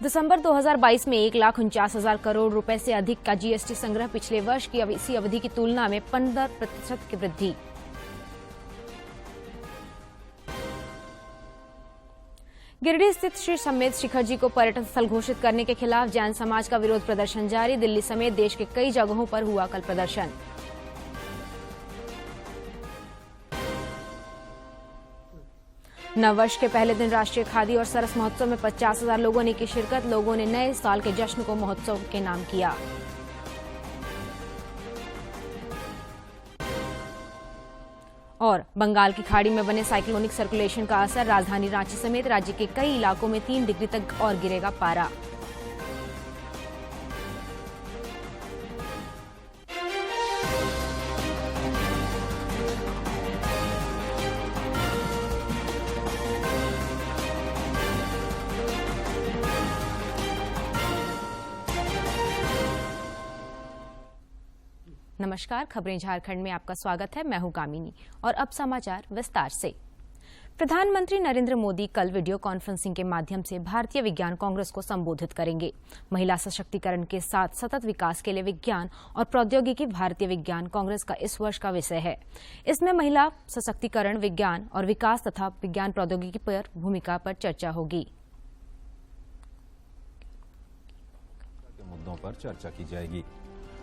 दिसंबर 2022 में 1,49,000 करोड़ रुपए से अधिक का जीएसटी संग्रह पिछले वर्ष की इसी अवधि की तुलना में 15% की वृद्धि। गिरिडीह स्थित श्री समेत शिखर जी को पर्यटन स्थल घोषित करने के खिलाफ जैन समाज का विरोध प्रदर्शन जारी। दिल्ली समेत देश के कई जगहों पर हुआ कल प्रदर्शन। नववर्ष के पहले दिन राष्ट्रीय खादी और सरस महोत्सव में 50,000 लोगों ने की शिरकत। लोगों ने नए साल के जश्न को महोत्सव के नाम किया। और बंगाल की खाड़ी में बने साइक्लोनिक सर्कुलेशन का असर। राजधानी रांची समेत राज्य के कई इलाकों में 3 डिग्री तक और गिरेगा पारा। नमस्कार, खबरें झारखंड में आपका स्वागत है। मैं हूं कामिनी और अब समाचार विस्तार से। प्रधानमंत्री नरेंद्र मोदी कल वीडियो कॉन्फ्रेंसिंग के माध्यम से भारतीय विज्ञान कांग्रेस को संबोधित करेंगे। महिला सशक्तिकरण के साथ सतत विकास के लिए विज्ञान और प्रौद्योगिकी भारतीय विज्ञान कांग्रेस का इस वर्ष का विषय है। इसमें महिला सशक्तिकरण, विज्ञान और विकास तथा विज्ञान प्रौद्योगिकी पर भूमिका पर चर्चा होगी। मुद्दों पर चर्चा की जाएगी।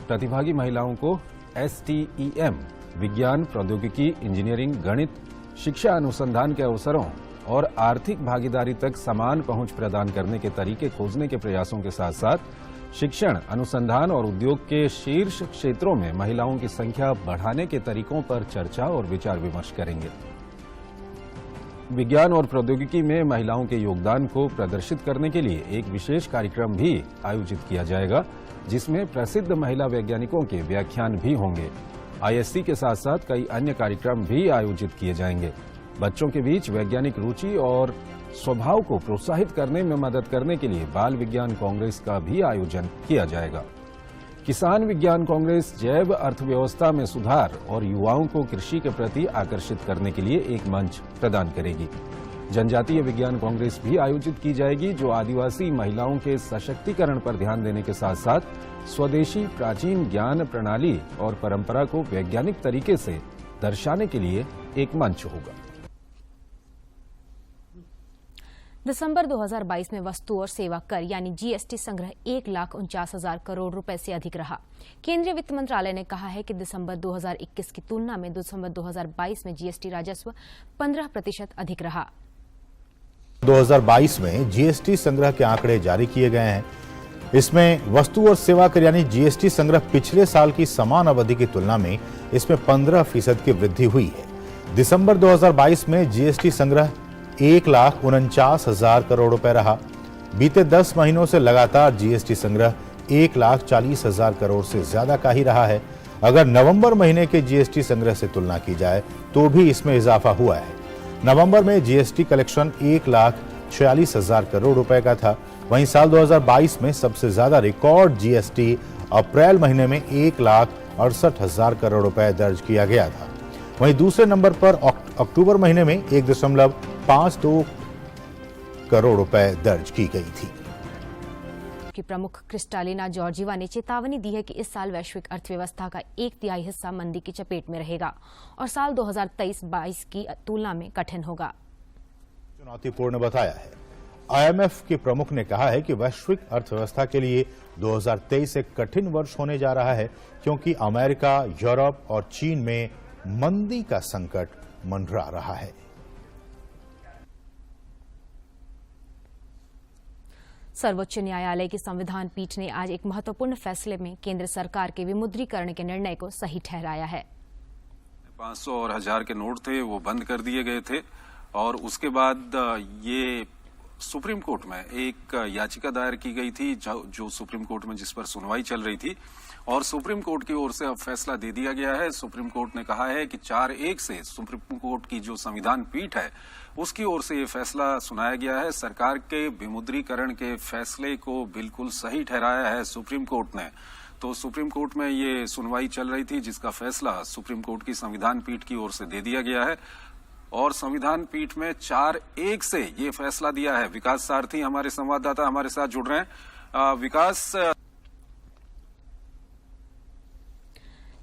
प्रतिभागी महिलाओं को STEM, विज्ञान, प्रौद्योगिकी, इंजीनियरिंग, गणित, शिक्षा अनुसंधान के अवसरों और आर्थिक भागीदारी तक समान पहुंच प्रदान करने के तरीके खोजने के प्रयासों के साथ साथ शिक्षण, अनुसंधान और उद्योग के शीर्ष क्षेत्रों में महिलाओं की संख्या बढ़ाने के तरीकों पर चर्चा और विचार विमर्श करेंगे। विज्ञान और प्रौद्योगिकी में महिलाओं के योगदान को प्रदर्शित करने के लिए एक विशेष कार्यक्रम भी आयोजित किया जाएगा, जिसमें प्रसिद्ध महिला वैज्ञानिकों के व्याख्यान भी होंगे। ISC के साथ साथ कई अन्य कार्यक्रम भी आयोजित किए जाएंगे। बच्चों के बीच वैज्ञानिक रुचि और स्वभाव को प्रोत्साहित करने में मदद करने के लिए बाल विज्ञान कांग्रेस का भी आयोजन किया जाएगा। किसान विज्ञान कांग्रेस जैव अर्थव्यवस्था में सुधार और युवाओं को कृषि के प्रति आकर्षित करने के लिए एक मंच प्रदान करेगी। जनजातीय विज्ञान कांग्रेस भी आयोजित की जाएगी, जो आदिवासी महिलाओं के सशक्तिकरण पर ध्यान देने के साथ साथ स्वदेशी प्राचीन ज्ञान प्रणाली और परंपरा को वैज्ञानिक तरीके से दर्शाने के लिए एक मंच होगा। दिसंबर 2022 में वस्तु और सेवा कर यानी जीएसटी संग्रह 1,49,000 करोड़ रुपए से अधिक रहा। केंद्रीय वित्त मंत्रालय ने कहा है कि दिसंबर 2021 की तुलना में दिसंबर 2022 में जीएसटी राजस्व 15% अधिक रहा। 2022 में जीएसटी संग्रह के आंकड़े जारी किए गए हैं। इसमें वस्तु और सेवा कर यानी जीएसटी संग्रह पिछले साल की समान अवधि की तुलना में इसमें 15% की वृद्धि हुई है। दिसंबर 2022 में जीएसटी संग्रह 1,49,000 करोड़ रुपए रहा। बीते 10 महीनों से लगातार जीएसटी संग्रह 1,40,000 करोड़ से ज्यादा का ही रहा है। अगर नवंबर महीने के जीएसटी संग्रह से तुलना की जाए तो भी इसमें इजाफा हुआ है। नवंबर में जीएसटी कलेक्शन 1,46,000 करोड़ रुपए का था। वहीं साल 2022 में सबसे ज्यादा रिकॉर्ड जीएसटी अप्रैल महीने में 1,68,000 करोड़ रुपए दर्ज किया गया था। वहीं दूसरे नंबर पर अक्टूबर महीने में 1.52 करोड़ रुपए दर्ज की गई थी। की प्रमुख क्रिस्टालिना जॉर्जीवा ने चेतावनी दी है कि इस साल वैश्विक अर्थव्यवस्था का 1/3 हिस्सा मंदी की चपेट में रहेगा और साल 2023-22 की तुलना में कठिन होगा। चुनौतीपूर्ण बताया है। IMF के प्रमुख ने कहा है कि वैश्विक अर्थव्यवस्था के लिए 2023 एक कठिन वर्ष होने जा रहा है, क्योंकि अमेरिका, यूरोप और चीन में मंदी का संकट मंडरा रहा है। सर्वोच्च न्यायालय की संविधान पीठ ने आज एक महत्वपूर्ण फैसले में केंद्र सरकार के विमुद्रीकरण के निर्णय को सही ठहराया है। 500 और 1000 के नोट थे, वो बंद कर दिए गए थे और उसके बाद ये सुप्रीम कोर्ट में एक याचिका दायर की गई थी, जो सुप्रीम कोर्ट में जिस पर सुनवाई चल रही थी, और सुप्रीम कोर्ट की ओर से अब फैसला दे दिया गया है। सुप्रीम कोर्ट ने कहा है कि 4-1 से सुप्रीम कोर्ट की जो संविधान पीठ है उसकी ओर से ये फैसला सुनाया गया है। सरकार के विमुद्रीकरण के फैसले को बिल्कुल सही ठहराया है सुप्रीम कोर्ट ने। तो सुप्रीम कोर्ट में ये सुनवाई चल रही थी, जिसका फैसला सुप्रीम कोर्ट की संविधान पीठ की ओर से दे दिया गया है। और संविधान पीठ में 4-1 से ये फैसला दिया है। विकास सारथी हमारे संवाददाता हमारे साथ जुड़ रहे हैं। विकास,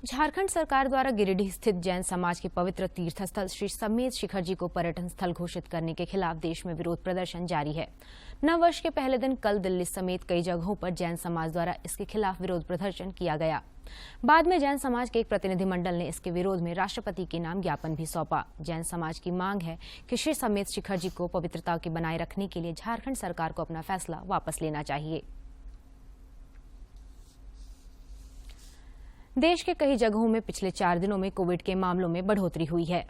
झारखंड सरकार द्वारा गिरिडीह स्थित जैन समाज के पवित्र तीर्थस्थल श्री समेत शिखर जी को पर्यटन स्थल घोषित करने के खिलाफ देश में विरोध प्रदर्शन जारी है। नववर्ष के पहले दिन कल दिल्ली समेत कई जगहों पर जैन समाज द्वारा इसके खिलाफ विरोध प्रदर्शन किया गया। बाद में जैन समाज के एक प्रतिनिधिमंडल ने इसके विरोध में राष्ट्रपति के नाम ज्ञापन भी सौंपा। जैन समाज की मांग है कि श्री समेत शिखर जी को पवित्रता के बनाए रखने के लिए झारखंड सरकार को अपना फैसला वापस लेना चाहिए। देश के कई जगहों में पिछले 4 दिनों में कोविड के मामलों में बढ़ोतरी हुई है।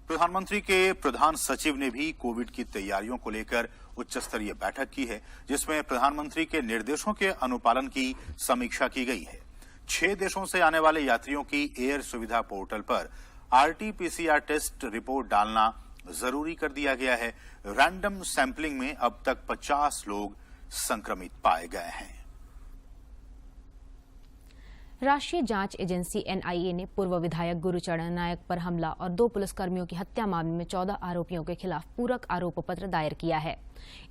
प्रधानमंत्री के प्रधान सचिव ने भी कोविड की तैयारियों को लेकर उच्च स्तरीय बैठक की है, जिसमें प्रधानमंत्री के निर्देशों के अनुपालन की समीक्षा की गई है। 6 देशों से आने वाले यात्रियों की एयर सुविधा पोर्टल पर RT-PCR टेस्ट रिपोर्ट डालना जरूरी कर दिया गया है। रैंडम सैंपलिंग में अब तक 50 लोग संक्रमित पाए गए हैं। राष्ट्रीय जांच एजेंसी NIA ने पूर्व विधायक गुरुचरण नायक पर हमला और 2 पुलिसकर्मियों की हत्या मामले में 14 आरोपियों के खिलाफ पूरक आरोप पत्र दायर किया है।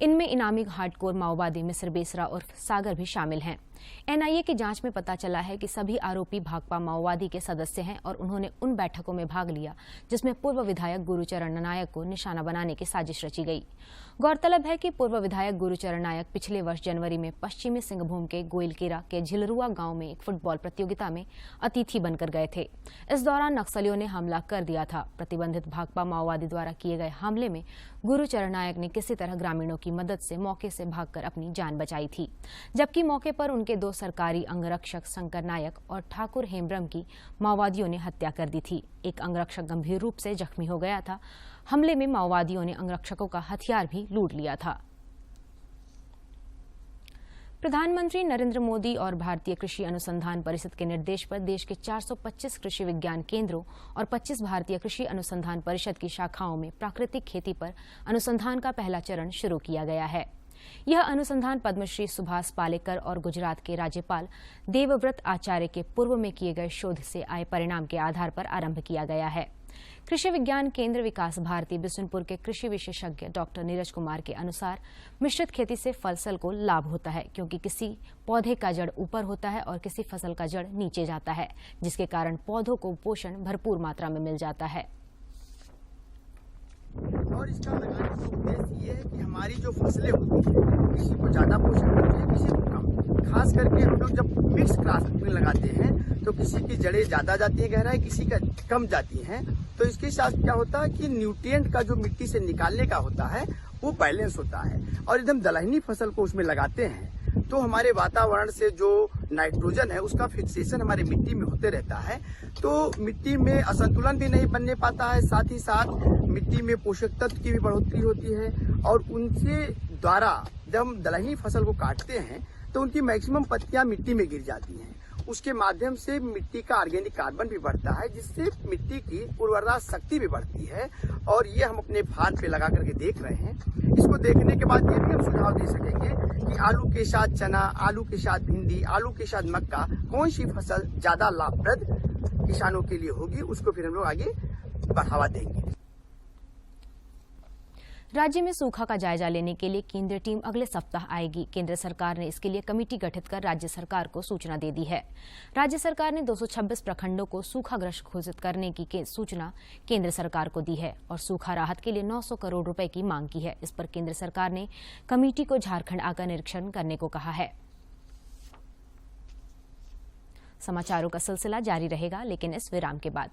इनमें इनामी हार्डकोर माओवादी मिस्र बेसरा उर्फ सागर भी शामिल हैं। NIA की जांच में पता चला है कि सभी आरोपी भाकपा माओवादी के सदस्य हैं और उन्होंने उन बैठकों में भाग लिया जिसमें पूर्व विधायक गुरुचरण नायक को निशाना बनाने की साजिश रची गई। गौरतलब है कि पूर्व विधायक गुरुचरण नायक पिछले वर्ष जनवरी में पश्चिमी सिंहभूम के गोइलकेरा के झिलरुआ गांव में एक फुटबॉल प्रतियोगिता में अतिथि बनकर गए थे। इस दौरान नक्सलियों ने हमला कर दिया था। प्रतिबंधित भाकपा माओवादी द्वारा किए गए हमले में गुरुचरण नायक ने किसी तरह ग्रामीणों की मदद से मौके से भागकर अपनी जान बचाई थी, जबकि मौके पर उनके 2 सरकारी अंगरक्षक शंकर नायक और ठाकुर हेमब्रम की माओवादियों ने हत्या कर दी थी। एक अंगरक्षक गंभीर रूप से जख्मी हो गया था। हमले में माओवादियों ने अंगरक्षकों का हथियार भी लूट लिया था। प्रधानमंत्री नरेंद्र मोदी और भारतीय कृषि अनुसंधान परिषद के निर्देश पर देश के 425 कृषि विज्ञान केंद्रों और 25 भारतीय कृषि अनुसंधान परिषद की शाखाओं में प्राकृतिक खेती पर अनुसंधान का पहला चरण शुरू किया गया है। यह अनुसंधान पद्मश्री सुभाष पालेकर और गुजरात के राज्यपाल देवव्रत आचार्य के पूर्व में किए गए शोध से आए परिणाम के आधार पर आरंभ किया गया है। कृषि विज्ञान केंद्र विकास भारती बिशुनपुर के कृषि विशेषज्ञ डॉक्टर नीरज कुमार के अनुसार मिश्रित खेती से फसल को लाभ होता है, क्योंकि किसी पौधे का जड़ ऊपर होता है और किसी फसल का जड़ नीचे जाता है, जिसके कारण पौधों को पोषण भरपूर मात्रा में मिल जाता है। और इसका लगाने का उद्देश्य ये है कि हमारी जो फसलें होती हैं, किसी को ज्यादा पोषण मिलती है, किसी को कम। खास करके हम लोग जब मिक्स क्रॉपिंग लगाते हैं तो किसी की जड़ें ज्यादा जाती है गहराई, किसी का कम जाती हैं। तो इसके साथ क्या होता है कि न्यूट्रिएंट का जो मिट्टी से निकालने का होता है वो बैलेंस होता है। और एकदम दलहनी फसल को उसमें लगाते हैं तो हमारे वातावरण से जो नाइट्रोजन है उसका फिक्सेशन हमारे मिट्टी में होते रहता है, तो मिट्टी में असंतुलन भी नहीं बनने पाता है। साथ ही साथ मिट्टी में पोषक तत्व की भी बढ़ोतरी होती है और उनसे द्वारा जब हम दलहनी फसल को काटते हैं तो उनकी मैक्सिमम पत्तियां मिट्टी में गिर जाती हैं। उसके माध्यम से मिट्टी का ऑर्गेनिक कार्बन भी बढ़ता है, जिससे मिट्टी की उर्वरता शक्ति भी बढ़ती है। और ये हम अपने फार्म पे लगा करके देख रहे हैं। इसको देखने के बाद ये भी हम सुझाव दे सकेंगे कि आलू के साथ चना, आलू के साथ भिंडी, आलू के साथ मक्का, कौन सी फसल ज्यादा लाभप्रद किसानों के लिए होगी, उसको फिर हम लोग आगे बढ़ावा देंगे। राज्य में सूखा का जायजा लेने के लिए केंद्रीय टीम अगले सप्ताह आएगी। केंद्र सरकार ने इसके लिए कमेटी गठित कर राज्य सरकार को सूचना दे दी है। राज्य सरकार ने 226 प्रखंडों को सूखाग्रस्त घोषित करने की सूचना केंद्र सरकार को दी है और सूखा राहत के लिए 900 करोड़ रुपए की मांग की है। इस पर केंद्र सरकार ने कमेटी को झारखंड आकर निरीक्षण करने को कहा है। समाचारों का सिलसिला जारी रहेगा, लेकिन इस विराम के बाद।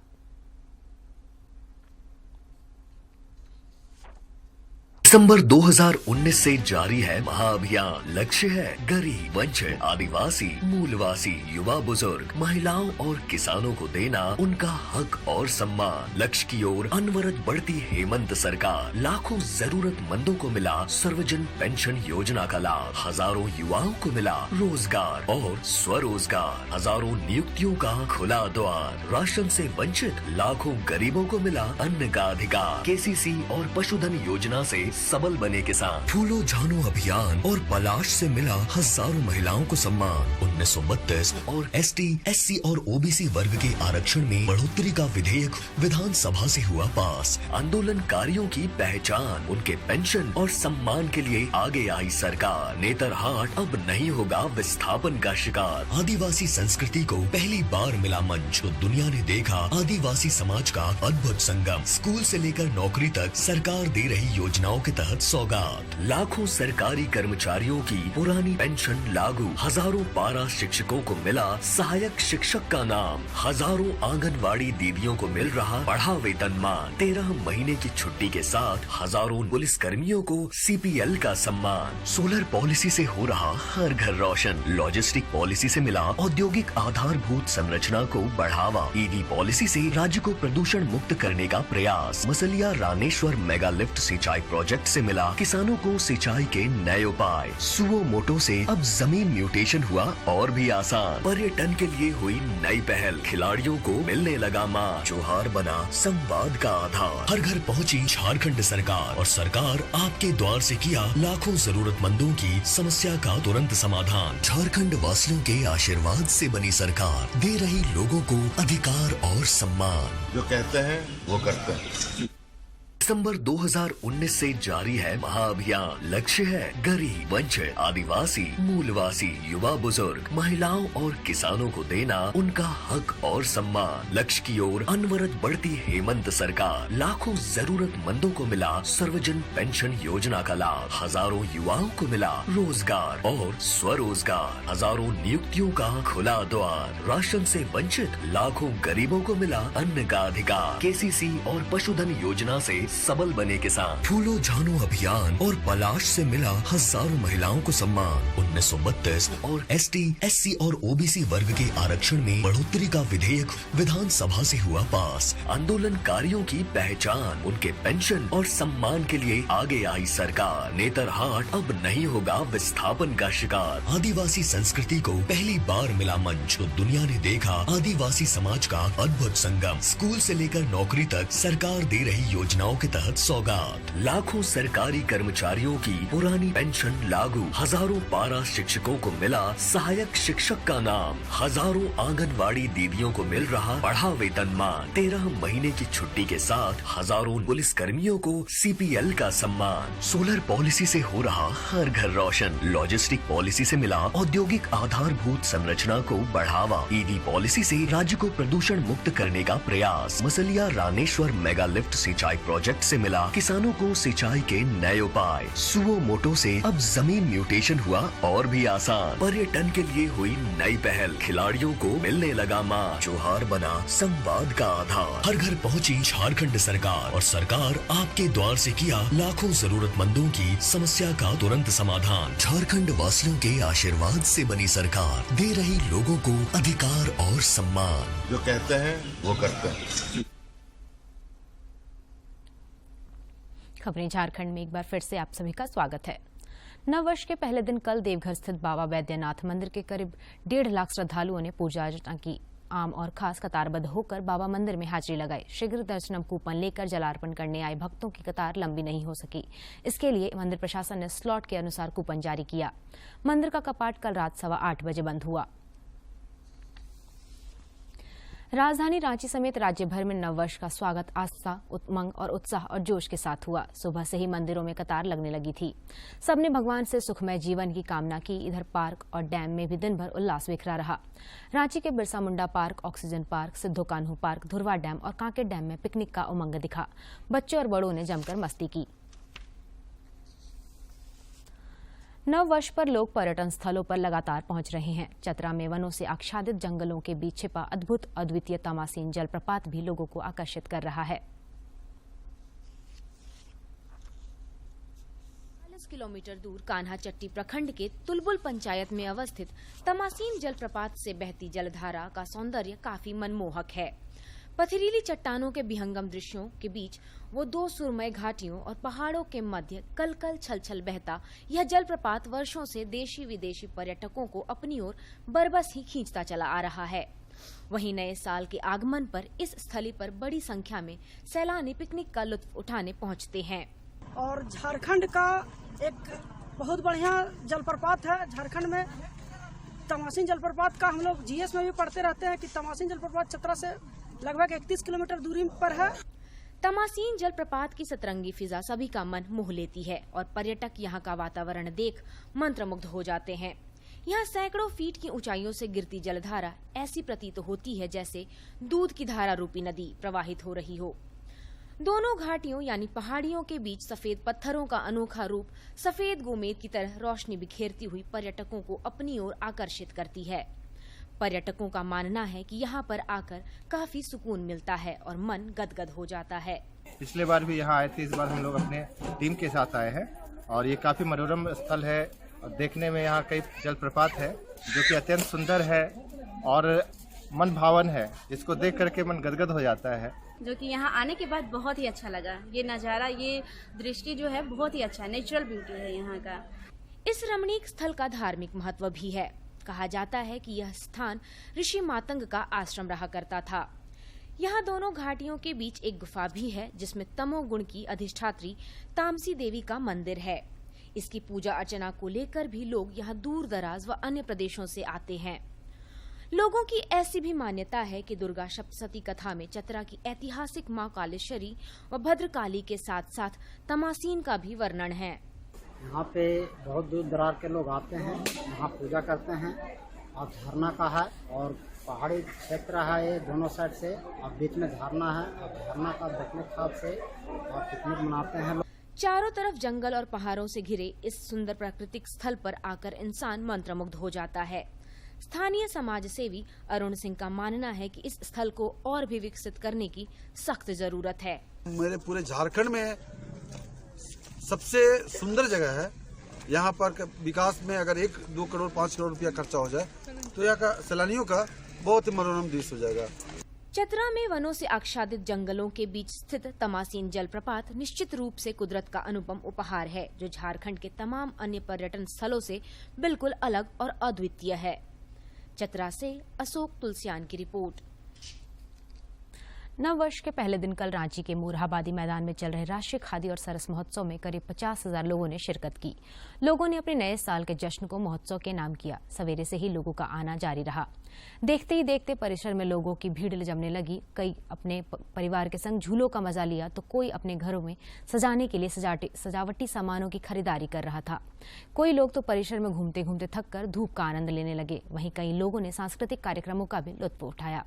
दिसंबर 2019 से जारी है महाअभियान। लक्ष्य है गरीब, वंचित, आदिवासी, मूलवासी, युवा, बुजुर्ग, महिलाओं और किसानों को देना उनका हक और सम्मान। लक्ष्य की ओर अनवरत बढ़ती हेमंत सरकार। लाखों जरूरतमंदों को मिला सर्वजन पेंशन योजना का लाभ। हजारों युवाओं को मिला रोजगार और स्वरोजगार। हजारों नियुक्तियों का खुला द्वार। राशन से वंचित लाखों गरीबों को मिला अन्न का अधिकार। KCC और पशुधन योजना से सबल बने किसान। फूलो झानो अभियान और पलाश से मिला हजारों महिलाओं को सम्मान। 1932 और ST, SC और OBC वर्ग के आरक्षण में बढ़ोतरी का विधेयक विधानसभा से हुआ पास। आंदोलनकारियों की पहचान, उनके पेंशन और सम्मान के लिए आगे आई सरकार। नेतरहाट अब नहीं होगा विस्थापन का शिकार। आदिवासी संस्कृति को पहली बार मिला मंच, तो दुनिया ने देखा आदिवासी समाज का अद्भुत संगम। स्कूल से लेकर नौकरी तक सरकार दे रही योजनाओं के तहत सौगात। लाखों सरकारी कर्मचारियों की पुरानी पेंशन लागू। हजारों पारा शिक्षकों को मिला सहायक शिक्षक का नाम। हजारों आंगनवाड़ी दीदियों को मिल रहा बढ़ा वेतनमान। 13 महीने की छुट्टी के साथ हजारों पुलिस कर्मियों को CPL का सम्मान। सोलर पॉलिसी से हो रहा हर घर रोशन। लॉजिस्टिक पॉलिसी से मिला औद्योगिक आधारभूत संरचना को बढ़ावा। EV पॉलिसी से राज्य को प्रदूषण मुक्त करने का प्रयास। मसलिया रानेश्वर मेगा लिफ्ट सिंचाई प्रोजेक्ट से मिला किसानों को सिंचाई के नए उपाय। सुओ मोटो से अब जमीन म्यूटेशन हुआ और भी आसान। पर्यटन के लिए हुई नई पहल। खिलाड़ियों को मिलने लगा मान। जोहार बना संवाद का आधार। हर घर पहुंची झारखंड सरकार और सरकार आपके द्वार से किया लाखों जरूरतमंदों की समस्या का तुरंत समाधान। झारखंड वासियों के आशीर्वाद से बनी सरकार, दे रही लोगों को अधिकार और सम्मान। जो कहते हैं वो करते हैं। दिसंबर 2019 से जारी है महाअभियान। लक्ष्य है गरीब, वंचित, आदिवासी, मूलवासी, युवा, बुजुर्ग, महिलाओं और किसानों को देना उनका हक और सम्मान। लक्ष्य की ओर अनवरत बढ़ती हेमंत सरकार। लाखों जरूरतमंदों को मिला सर्वजन पेंशन योजना का लाभ। हजारों युवाओं को मिला रोजगार और स्वरोजगार। हजारों नियुक्तियों का खुला द्वार। राशन से वंचित लाखों गरीबों को मिला अन्न का अधिकार। KCC और पशुधन योजना से सबल बने किसान। फूलो झानो अभियान और पलाश से मिला हजारों महिलाओं को सम्मान। 1932 और ST, SC और OBC वर्ग के आरक्षण में बढ़ोतरी का विधेयक विधानसभा से हुआ पास। आंदोलनकारियों की पहचान, उनके पेंशन और सम्मान के लिए आगे आई सरकार। नेतरहाट अब नहीं होगा विस्थापन का शिकार। आदिवासी संस्कृति को पहली बार मिला मंच, तो दुनिया ने देखा आदिवासी समाज का अद्भुत संगम। स्कूल से लेकर नौकरी तक सरकार दे रही योजनाओं के तहत सौगात। लाखों सरकारी कर्मचारियों की पुरानी पेंशन लागू। हजारों पारा शिक्षकों को मिला सहायक शिक्षक का नाम। हजारों आंगनवाड़ी दीदियों को मिल रहा बढ़ा वेतनमान। 13 महीने की छुट्टी के साथ हजारों पुलिस कर्मियों को CPL का सम्मान। सोलर पॉलिसी से हो रहा हर घर रोशन। लॉजिस्टिक पॉलिसी से मिला औद्योगिक आधारभूत संरचना को बढ़ावा। EV पॉलिसी से राज्य को प्रदूषण मुक्त करने का प्रयास। मसलिया रानेश्वर मेगा लिफ्ट सिंचाई प्रोजेक्ट से मिला किसानों को सिंचाई के नए उपाय। सुओ मोटो से अब जमीन म्यूटेशन हुआ और भी आसान। पर्यटन के लिए हुई नई पहल। खिलाड़ियों को मिलने लगा मान। जोहार बना संवाद का आधार। हर घर पहुंची झारखंड सरकार और सरकार आपके द्वार से किया लाखों जरूरतमंदों की समस्या का तुरंत समाधान। झारखंड वासियों के आशीर्वाद से बनी सरकार, दे रही लोगों को अधिकार और सम्मान। जो कहते हैं वो करते हैं। खबरें झारखंड में एक बार फिर से आप सभी का स्वागत है। नव वर्ष के पहले दिन कल देवघर स्थित बाबा वैद्यनाथ मंदिर के करीब 1.5 लाख श्रद्धालुओं ने पूजा अर्चना की। आम और खास कतारबद्ध होकर बाबा मंदिर में हाजिरी लगाई। शीघ्र दर्शनम कूपन लेकर जलार्पण करने आए भक्तों की कतार लंबी नहीं हो सकी। इसके लिए मंदिर प्रशासन ने स्लॉट के अनुसार कूपन जारी किया। मंदिर का कपाट कल रात 8:15 बजे बंद हुआ। राजधानी रांची समेत राज्य भर में नववर्ष का स्वागत आस्था, उमंग और उत्साह और जोश के साथ हुआ। सुबह से ही मंदिरों में कतार लगने लगी थी। सबने भगवान से सुखमय जीवन की कामना की। इधर पार्क और डैम में भी दिन भर उल्लास बिखरा रहा। रांची के Birsa Munda park, oxygen park, Sidho Kanhu park, Dhurwa dam और कांके डैम में पिकनिक का उमंग दिखा। बच्चों और बड़ों ने जमकर मस्ती की। नव वर्ष पर लोग पर्यटन स्थलों पर लगातार पहुंच रहे हैं। चतरा में वनों से आच्छादित जंगलों के बीच छिपा अद्भुत अद्वितीय तमासीन जलप्रपात भी लोगों को आकर्षित कर रहा है। 40 किलोमीटर दूर कान्हाचट्टी प्रखंड के तुलबुल पंचायत में अवस्थित तमासीन जलप्रपात से बहती जलधारा का सौंदर्य काफी मनमोहक है। पथरीली चट्टानों के विहंगम दृश्यों के बीच वो दो सुरमय घाटियों और पहाड़ों के मध्य कलकल छलछल बहता यह जलप्रपात वर्षों से देशी विदेशी पर्यटकों को अपनी ओर बरबस ही खींचता चला आ रहा है। वहीं नए साल के आगमन पर इस स्थली पर बड़ी संख्या में सैलानी पिकनिक का लुत्फ उठाने पहुंचते हैं। और झारखंड का एक बहुत बढ़िया जलप्रपात है। झारखंड में तमासीन जलप्रपात का हम लोग जीएस में भी पढ़ते रहते हैं कि तमासीन जलप्रपात चतरा से लगभग 31 किलोमीटर दूरी पर है। तमासीन जलप्रपात की सतरंगी फिजा सभी का मन मोह लेती है और पर्यटक यहाँ का वातावरण देख मंत्रमुग्ध हो जाते हैं। यहाँ सैकड़ों फीट की ऊंचाइयों से गिरती जलधारा ऐसी प्रतीत होती है जैसे दूध की धारा रूपी नदी प्रवाहित हो रही हो। दोनों घाटियों यानी पहाड़ियों के बीच सफेद पत्थरों का अनोखा रूप सफेद गोमेद की तरह रोशनी बिखेरती हुई पर्यटकों को अपनी ओर आकर्षित करती है। पर्यटकों का मानना है कि यहाँ पर आकर काफी सुकून मिलता है और मन गदगद हो जाता है। पिछले बार भी यहाँ आए थे, इस बार हम लोग अपने टीम के साथ आए हैं और ये काफी मनोरम स्थल है। और देखने में यहाँ कई जलप्रपात है जो कि अत्यंत सुंदर है और मन भावन है। इसको देख करके मन गदगद हो जाता है, जो कि यहाँ आने के बाद बहुत ही अच्छा लगा। ये नज़ारा, ये दृष्टि जो है बहुत ही अच्छा, नेचुरल ब्यूटी है यहाँ का। इस रमणीक स्थल का धार्मिक महत्व भी है। कहा जाता है कि यह स्थान ऋषि मातंग का आश्रम रहा करता था। यहाँ दोनों घाटियों के बीच एक गुफा भी है जिसमें तमोगुण की अधिष्ठात्री तामसी देवी का मंदिर है। इसकी पूजा अर्चना को लेकर भी लोग यहाँ दूर दराज व अन्य प्रदेशों से आते हैं। लोगों की ऐसी भी मान्यता है कि दुर्गा सप्तशती कथा में चतरा की ऐतिहासिक मां कालेश्वरी व भद्रकाली के साथ साथ तमासीन का भी वर्णन है। यहाँ पे बहुत दूर दराज के लोग आते हैं, यहाँ पूजा करते हैं और झरना का है और पहाड़ी क्षेत्र है ये दोनों साइड से और बीच में झरना है और झरना का देखने के हिसाब से और पिकनिक मनाते हैं लोग। चारों तरफ जंगल और पहाड़ों से घिरे इस सुंदर प्राकृतिक स्थल पर आकर इंसान मंत्रमुग्ध हो जाता है। स्थानीय समाज सेवी अरुण सिंह का मानना है कि इस स्थल को और भी विकसित करने की सख्त जरूरत है। मेरे पूरे झारखंड में सबसे सुंदर जगह है। यहाँ पर विकास में अगर 1-2 करोड़ 5 करोड़ रुपया खर्चा हो जाए तो यहाँ का सैलानियों का बहुत ही मनोरम दृश्य हो जाएगा। चतरा में वनों से आच्छादित जंगलों के बीच स्थित तमासीन जलप्रपात निश्चित रूप से कुदरत का अनुपम उपहार है जो झारखंड के तमाम अन्य पर्यटन स्थलों से बिल्कुल अलग और अद्वितीय है। चतरा से अशोक तुलसियान की रिपोर्ट। नव वर्ष के पहले दिन कल रांची के मोरहाबादी मैदान में चल रहे राष्ट्रीय खादी और सरस महोत्सव में करीब 50,000 लोगों ने शिरकत की। लोगों ने अपने नए साल के जश्न को महोत्सव के नाम किया। सवेरे से ही लोगों का आना जारी रहा। देखते ही देखते परिसर में लोगों की भीड़ जमने लगी। कई अपने परिवार के संग झूलों का मजा लिया तो कोई अपने घरों में सजाने के लिए सजावटी सामानों की खरीदारी कर रहा था। कोई लोग तो परिसर में घूमते घूमते थक कर धूप का आनंद लेने लगे। वहीं कई लोगों ने सांस्कृतिक कार्यक्रमों का भी लुत्फ उठाया।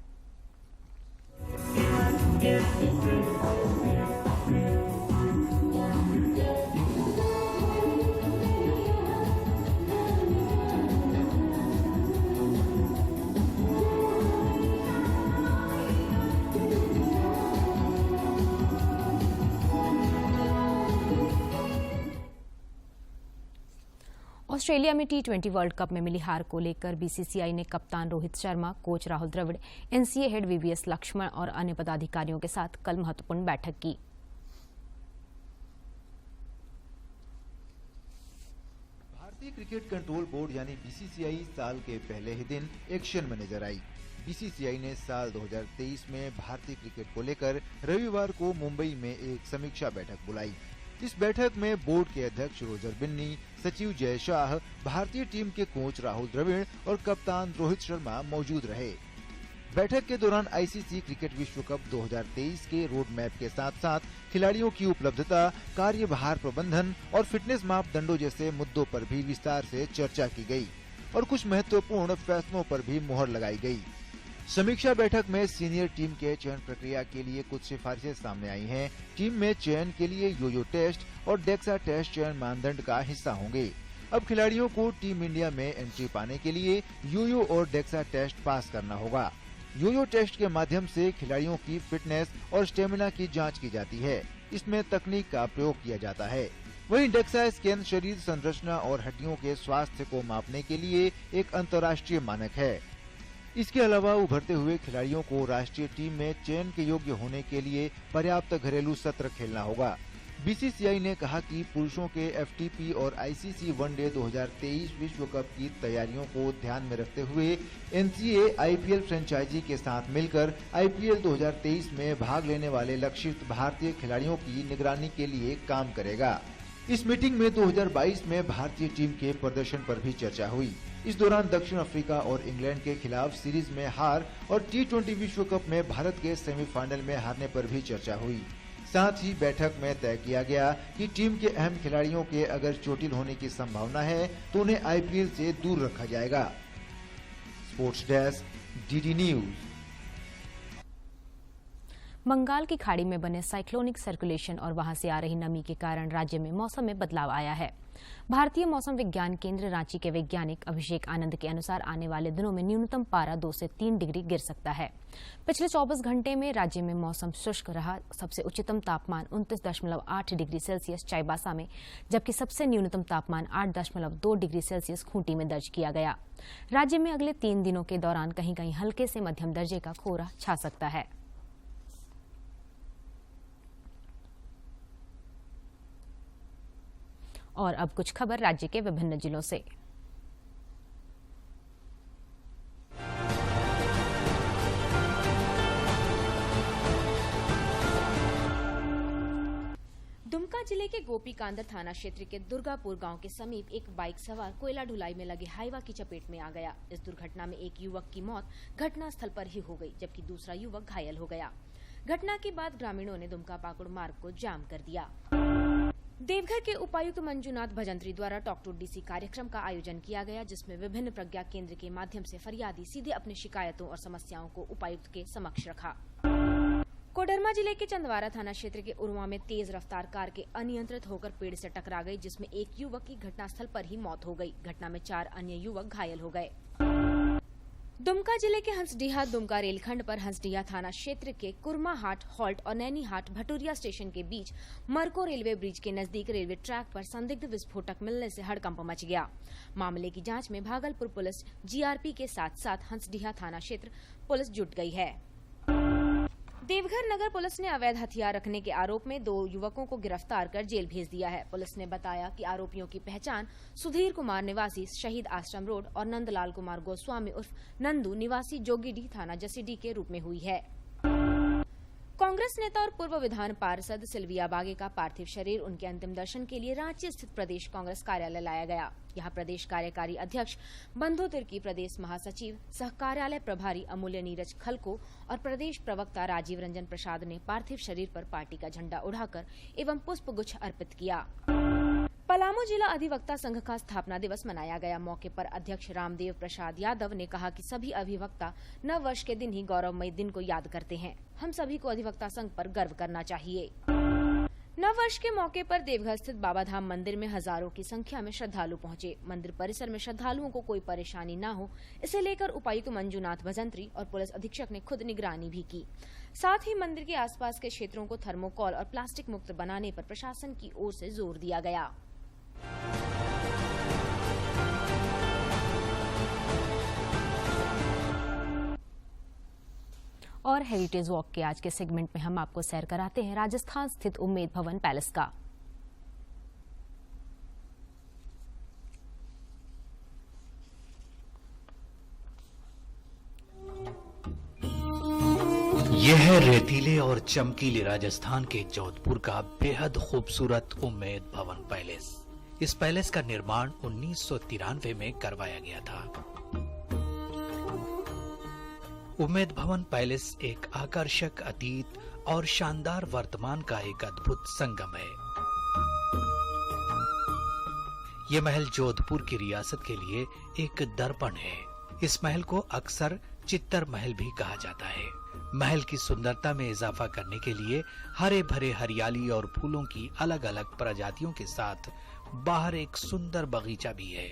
ऑस्ट्रेलिया में T20 वर्ल्ड कप में मिली हार को लेकर बीसीसीआई ने कप्तान Rohit Sharma, coach Rahul Dravid, NCA head VVS Laxman और अन्य पदाधिकारियों के साथ कल महत्वपूर्ण बैठक की। भारतीय क्रिकेट कंट्रोल बोर्ड यानी बीसीसीआई साल के पहले ही दिन एक्शन में नजर आई। बीसीसीआई ने साल 2023 में भारतीय क्रिकेट को लेकर रविवार को मुंबई में एक समीक्षा बैठक बुलाई। इस बैठक में बोर्ड के अध्यक्ष रोजर बिन्नी, सचिव जय शाह, भारतीय टीम के कोच राहुल द्रविड़ और कप्तान रोहित शर्मा मौजूद रहे। बैठक के दौरान आईसीसी क्रिकेट विश्व कप 2023 के रोड मैप के साथ साथ खिलाड़ियों की उपलब्धता, कार्यभार प्रबंधन और फिटनेस मापदंडों जैसे मुद्दों पर भी विस्तार से चर्चा की गई और कुछ महत्वपूर्ण फैसलों पर भी मुहर लगाई गई। समीक्षा बैठक में सीनियर टीम के चयन प्रक्रिया के लिए कुछ सिफारिशें सामने आई हैं। टीम में चयन के लिए योयो टेस्ट और डेक्सा टेस्ट चयन मानदंड का हिस्सा होंगे। अब खिलाड़ियों को टीम इंडिया में एंट्री पाने के लिए योयो और डेक्सा टेस्ट पास करना होगा। योयो टेस्ट के माध्यम से खिलाड़ियों की फिटनेस और स्टेमिना की जांच की जाती है। इसमें तकनीक का प्रयोग किया जाता है। वहीं डेक्सा स्कैन शरीर संरचना और हड्डियों के स्वास्थ्य को मापने के लिए एक अंतर्राष्ट्रीय मानक है। इसके अलावा उभरते हुए खिलाड़ियों को राष्ट्रीय टीम में चयन के योग्य होने के लिए पर्याप्त घरेलू सत्र खेलना होगा। बीसीसीआई ने कहा कि पुरुषों के एफटीपी और आईसीसी वनडे 2023 विश्व कप की तैयारियों को ध्यान में रखते हुए एनसीए आईपीएल फ्रेंचाइजी के साथ मिलकर आईपीएल 2023 में भाग लेने वाले लक्षित भारतीय खिलाड़ियों की निगरानी के लिए काम करेगा। इस मीटिंग में 2022 में भारतीय टीम के प्रदर्शन पर भी चर्चा हुई। इस दौरान दक्षिण अफ्रीका और इंग्लैंड के खिलाफ सीरीज में हार और T20 विश्व कप में भारत के सेमीफाइनल में हारने पर भी चर्चा हुई। साथ ही बैठक में तय किया गया कि टीम के अहम खिलाड़ियों के अगर चोटिल होने की संभावना है तो उन्हें आईपीएल से दूर रखा जाएगा। Sports desk, DD news. Bengal की खाड़ी में बने साइक्लोनिक सर्कुलेशन और वहां से आ रही नमी के कारण राज्य में मौसम में बदलाव आया है। भारतीय मौसम विज्ञान केंद्र रांची के वैज्ञानिक अभिषेक आनंद के अनुसार आने वाले दिनों में न्यूनतम पारा 2 से 3 डिग्री गिर सकता है। पिछले 24 घंटे में राज्य में मौसम शुष्क रहा। सबसे उच्चतम तापमान 29.8 डिग्री सेल्सियस चाईबासा में, जबकि सबसे न्यूनतम तापमान 8.2 डिग्री सेल्सियस खूंटी में दर्ज किया गया। राज्य में अगले 3 दिनों के दौरान कहीं कहीं हल्के से मध्यम दर्जे का कोहरा छा सकता है। और अब कुछ खबर राज्य के विभिन्न जिलों से। दुमका जिले के गोपीकांदर थाना क्षेत्र के दुर्गापुर गांव के समीप एक बाइक सवार कोयला ढुलाई में लगे हाईवा की चपेट में आ गया। इस दुर्घटना में एक युवक की मौत घटनास्थल पर ही हो गई, जबकि दूसरा युवक घायल हो गया। घटना के बाद ग्रामीणों ने दुमका पाकुड़ मार्ग को जाम कर दिया। देवघर के उपायुक्त मंजूनाथ भजंत्री द्वारा टॉक टू डीसी कार्यक्रम का आयोजन किया गया, जिसमें विभिन्न प्रज्ञा केंद्र के माध्यम से फरियादी सीधे अपनी शिकायतों और समस्याओं को उपायुक्त के समक्ष रखा। कोडरमा जिले के चंदवारा थाना क्षेत्र के उरुआ में तेज रफ्तार कार के अनियंत्रित होकर पेड़ से टकरा गई, जिसमें एक युवक की घटनास्थल पर ही मौत हो गई। घटना में 4 अन्य युवक घायल हो गए। दुमका जिले के हंसडीहा दुमका रेलखंड पर हंसडीहा थाना क्षेत्र के कुरमा-हाट हॉल्ट और नैनी-हाट भटूरिया स्टेशन के बीच मरको रेलवे ब्रिज के नजदीक रेलवे ट्रैक पर संदिग्ध विस्फोटक मिलने से हड़कंप मच गया। मामले की जांच में भागलपुर पुलिस जीआरपी के साथ साथ हंसडीहा थाना क्षेत्र पुलिस जुट गई है। देवघर नगर पुलिस ने अवैध हथियार रखने के आरोप में 2 युवकों को गिरफ्तार कर जेल भेज दिया है। पुलिस ने बताया कि आरोपियों की पहचान सुधीर कुमार निवासी शहीद आश्रम रोड और नंदलाल कुमार गोस्वामी उर्फ नंदू निवासी जोगीडीह थाना जसीडीह के रूप में हुई है। कांग्रेस नेता और पूर्व विधान पार्षद सिल्विया बागे का पार्थिव शरीर उनके अंतिम दर्शन के लिए रांची स्थित प्रदेश कांग्रेस कार्यालय लाया गया। यहां प्रदेश कार्यकारी अध्यक्ष बंधु तिर्की, प्रदेश महासचिव सह कार्यालय प्रभारी अमूल्य नीरज खलको और प्रदेश प्रवक्ता राजीव रंजन प्रसाद ने पार्थिव शरीर पर पार्टी का झंडा उड़ाकर एवं पुष्पगुच्छ अर्पित किया। पलामू जिला अधिवक्ता संघ का स्थापना दिवस मनाया गया। मौके पर अध्यक्ष रामदेव प्रसाद यादव ने कहा कि सभी अधिवक्ता नव वर्ष के दिन ही गौरवमयी दिन को याद करते हैं। हम सभी को अधिवक्ता संघ पर गर्व करना चाहिए। नव वर्ष के मौके पर देवघर स्थित बाबा धाम मंदिर में हजारों की संख्या में श्रद्धालु पहुंचे। मंदिर परिसर में श्रद्धालुओं को कोई परेशानी न हो, इसे लेकर उपायुक्त मंजूनाथ भजंत्री और पुलिस अधीक्षक ने खुद निगरानी भी की। साथ ही मंदिर के आसपास के क्षेत्रों को थर्मोकॉल और प्लास्टिक मुक्त बनाने पर प्रशासन की ओर से जोर दिया गया। और हेरिटेज वॉक के आज के सेगमेंट में हम आपको सैर कराते हैं राजस्थान स्थित उम्मेद भवन पैलेस का। यह रेतीले और चमकीले राजस्थान के जोधपुर का बेहद खूबसूरत उम्मेद भवन पैलेस। इस पैलेस का निर्माण 1993 में करवाया गया था। उम्मेद भवन पैलेस एक आकर्षक अतीत और शानदार वर्तमान का एक अद्भुत संगम है। ये महल जोधपुर की रियासत के लिए एक दर्पण है। इस महल को अक्सर चित्तर महल भी कहा जाता है। महल की सुंदरता में इजाफा करने के लिए हरे भरे हरियाली और फूलों की अलग अलग प्रजातियों के साथ बाहर एक सुंदर बगीचा भी है।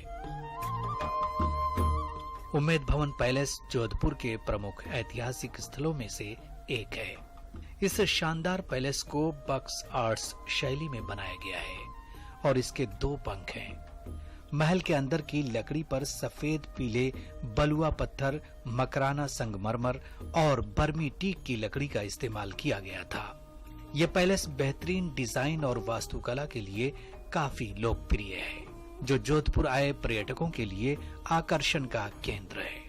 उम्मेद भवन पैलेस जोधपुर के प्रमुख ऐतिहासिक स्थलों में से एक है। इस शानदार पैलेस को बक्स आर्ट्स शैली में बनाया गया है और इसके 2 पंख हैं। महल के अंदर की लकड़ी पर सफेद पीले बलुआ पत्थर, मकराना संगमरमर और बर्मी टीक की लकड़ी का इस्तेमाल किया गया था। ये पैलेस बेहतरीन डिजाइन और वास्तुकला के लिए काफी लोकप्रिय है, जो जोधपुर आए पर्यटकों के लिए आकर्षण का केंद्र है।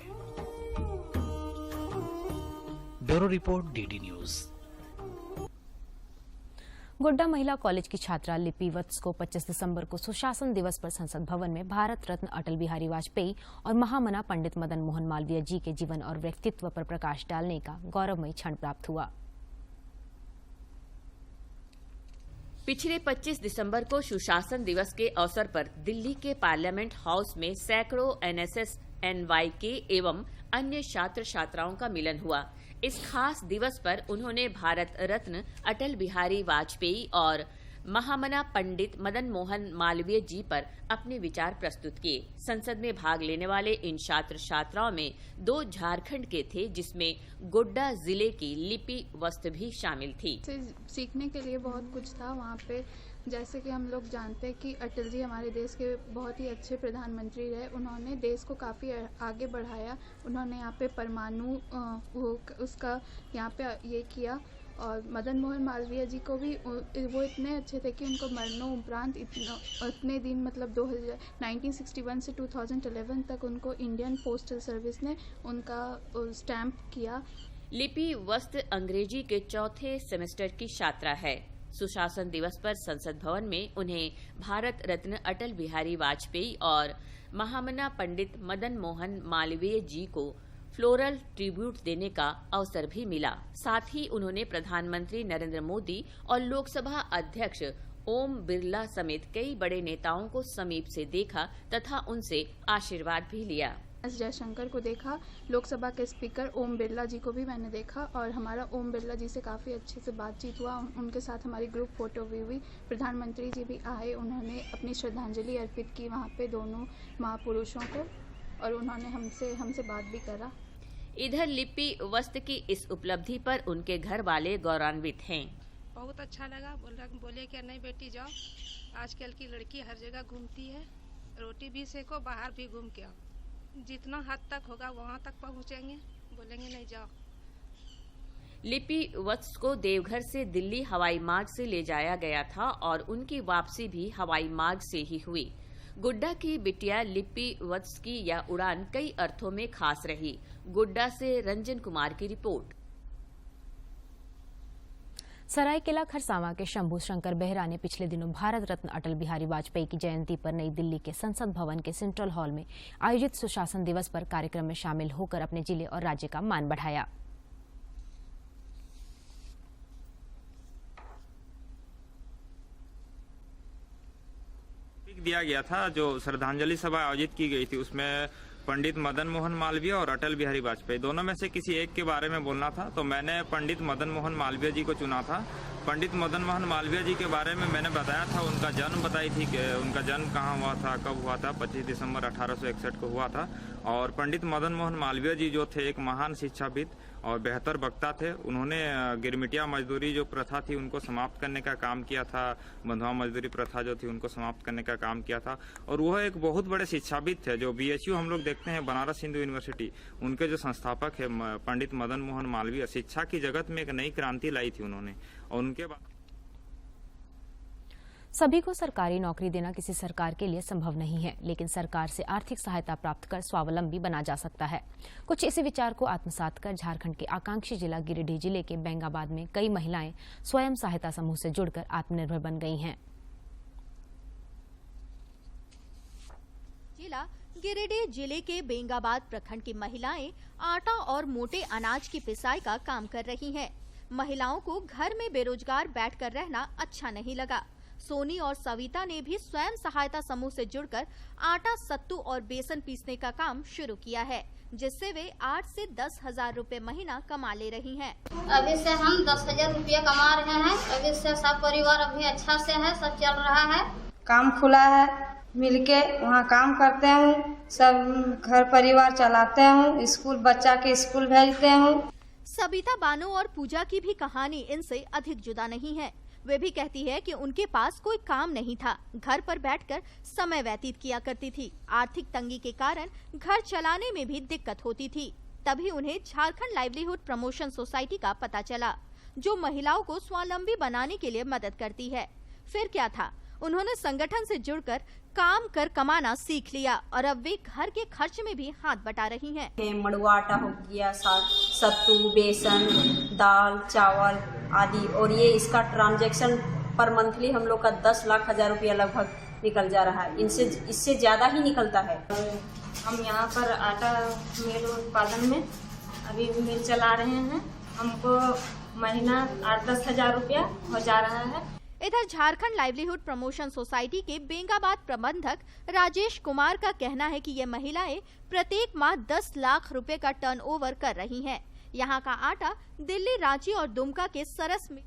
Bureau report, DD news. Godda महिला कॉलेज की छात्रा लिपि वत्स को 25 दिसंबर को सुशासन दिवस पर संसद भवन में भारत रत्न अटल बिहारी वाजपेयी और महामना पंडित मदन मोहन मालवीय जी के जीवन और व्यक्तित्व पर प्रकाश डालने का गौरवमयी क्षण प्राप्त हुआ। पिछले 25 दिसंबर को सुशासन दिवस के अवसर पर दिल्ली के पार्लियामेंट हाउस में सैकड़ों एनएसएस, एनवाईके एवं अन्य छात्र छात्राओं का मिलन हुआ। इस खास दिवस पर उन्होंने भारत रत्न अटल बिहारी वाजपेयी और महामना पंडित मदन मोहन मालवीय जी पर अपने विचार प्रस्तुत किए। संसद में भाग लेने वाले इन छात्र छात्राओं में 2 झारखंड के थे, जिसमें गोड्डा जिले की लिपि वस्त भी शामिल थी। सीखने के लिए बहुत कुछ था वहाँ पे। जैसे कि हम लोग जानते हैं कि अटल जी हमारे देश के बहुत ही अच्छे प्रधानमंत्री रहे। उन्होंने देश को काफ़ी आगे बढ़ाया। उन्होंने यहाँ पे परमाणु उसका यहाँ पे ये किया। और मदन मोहन मालवीय जी को भी वो इतने अच्छे थे कि उनको मरनों उपरांत इतने दिन मतलब 1961 से 2011 तक उनको इंडियन पोस्टल सर्विस ने उनका स्टैंप किया। लिपि वस्त अंग्रेजी के 4थे सेमेस्टर की छात्रा है। सुशासन दिवस पर संसद भवन में उन्हें भारत रत्न अटल बिहारी वाजपेयी और महामना पंडित मदन मोहन मालवीय जी को फ्लोरल ट्रिब्यूट देने का अवसर भी मिला। साथ ही उन्होंने प्रधानमंत्री नरेंद्र मोदी और लोकसभा अध्यक्ष ओम बिरला समेत कई बड़े नेताओं को समीप से देखा तथा उनसे आशीर्वाद भी लिया। एस जयशंकर को देखा, लोकसभा के स्पीकर ओम बिरला जी को भी मैंने देखा और हमारा ओम बिरला जी से काफ़ी अच्छे से बातचीत हुआ। उनके साथ हमारी ग्रुप फोटो भी हुई। प्रधानमंत्री जी भी आए, उन्होंने अपनी श्रद्धांजलि अर्पित की वहाँ पे दोनों महापुरुषों को और उन्होंने हमसे बात भी करा। इधर लिपि वस्त की इस उपलब्धि पर उनके घर वाले गौरवान्वित हैं। बहुत अच्छा लगा। बोले क्या नहीं बेटी जाओ, आजकल की लड़की हर जगह घूमती है, रोटी भी सेको, बाहर भी घूम के आओ, जितना हद तक होगा वहाँ तक पहुँचेंगे। बोलेंगे नहीं जाओ। लिपि वत्स को देवघर से दिल्ली हवाई मार्ग से ले जाया गया था और उनकी वापसी भी हवाई मार्ग से ही हुई। गोड्डा की बिटिया लिपि वत्स की यह उड़ान कई अर्थों में खास रही। गोड्डा से रंजन कुमार की रिपोर्ट। सरायकेला खरसावां के शंभू शंकर बेहरा ने पिछले दिनों भारत रत्न अटल बिहारी वाजपेयी की जयंती पर नई दिल्ली के संसद भवन के सेंट्रल हॉल में आयोजित सुशासन दिवस पर कार्यक्रम में शामिल होकर अपने जिले और राज्य का मान बढ़ाया। दिया गया था, जो श्रद्धांजलि सभा आयोजित की गई थी, उसमें पंडित मदन मोहन मालवीय और अटल बिहारी वाजपेयी दोनों में से किसी एक के बारे में बोलना था, तो मैंने पंडित मदन मोहन मालवीय जी को चुना था। पंडित मदन मोहन मालवीय जी के बारे में मैंने बताया था, उनका जन्म बताई थी कि उनका जन्म कहाँ हुआ था, कब हुआ था। 25 दिसंबर 1861 को हुआ था। और पंडित मदन मोहन मालवीय जी जो थे एक महान शिक्षाविद और बेहतर वक्ता थे। उन्होंने गिरमिटिया मजदूरी जो प्रथा थी उनको समाप्त करने का काम किया था, बंधुआ मजदूरी प्रथा जो थी उनको समाप्त करने का काम किया था। और वह एक बहुत बड़े शिक्षाविद थे। जो BHU हम लोग देखते हैं, बनारस हिंदू यूनिवर्सिटी, उनके जो संस्थापक है पंडित मदन मोहन मालवीय, शिक्षा की जगत में एक नई क्रांति लाई थी उन्होंने। और उनके बाद सभी को सरकारी नौकरी देना किसी सरकार के लिए संभव नहीं है, लेकिन सरकार से आर्थिक सहायता प्राप्त कर स्वावलंबी बना जा सकता है। कुछ इसी विचार को आत्मसात कर झारखंड के आकांक्षी जिला गिरिडीह जिले के बेंगाबाद में कई महिलाएं स्वयं सहायता समूह से जुड़कर आत्मनिर्भर बन गई हैं। जिला गिरिडीह जिले के बेंगाबाद प्रखंड की महिलाएं आटा और मोटे अनाज की पिसाई का काम कर रही हैं। महिलाओं को घर में बेरोजगार बैठकर रहना अच्छा नहीं लगा। सोनी और सविता ने भी स्वयं सहायता समूह से जुड़कर आटा, सत्तू और बेसन पीसने का काम शुरू किया है, जिससे वे 8 से 10 हजार रूपए महीना कमा ले रही हैं। अभी से हम 10,000 रुपया कमा रहे हैं। अभी से सब परिवार अभी अच्छा से है, सब चल रहा है। काम खुला है, मिलके वहाँ काम करते हूँ, सब घर परिवार चलाते हूँ, स्कूल बच्चा के स्कूल भेजते हूँ। सबिता बानो और पूजा की भी कहानी इनसे अधिक जुदा नहीं है। वे भी कहती है कि उनके पास कोई काम नहीं था, घर पर बैठकर समय व्यतीत किया करती थी। आर्थिक तंगी के कारण घर चलाने में भी दिक्कत होती थी। तभी उन्हें झारखंड लाइवलीहुड प्रमोशन सोसाइटी का पता चला। जो महिलाओं को स्वावलंबी बनाने के लिए मदद करती है। फिर क्या था, उन्होंने संगठन से जुड़कर काम कर कमाना सीख लिया और अब वे घर के खर्च में भी हाथ बटा रही हैं। मड़ुआ आटा हो गया, सत्तू, बेसन, दाल, चावल आदि, और ये इसका ट्रांजैक्शन पर मंथली हम लोग का 10 लाख हजार रुपया लगभग निकल जा रहा है। इससे ज्यादा ही निकलता है। हम यहाँ पर आटा मिल उत्पादन में अभी मिल चला रहे हैं। हमको महीना 8-10 हजार रुपया हो जा रहा है। इधर झारखंड लाइवलीहुड प्रमोशन सोसाइटी के बेंगाबाद प्रबंधक राजेश कुमार का कहना है कि ये महिलाएं प्रत्येक माह 10 लाख रुपए का टर्नओवर कर रही हैं। यहाँ का आटा दिल्ली, रांची और दुमका के सरस में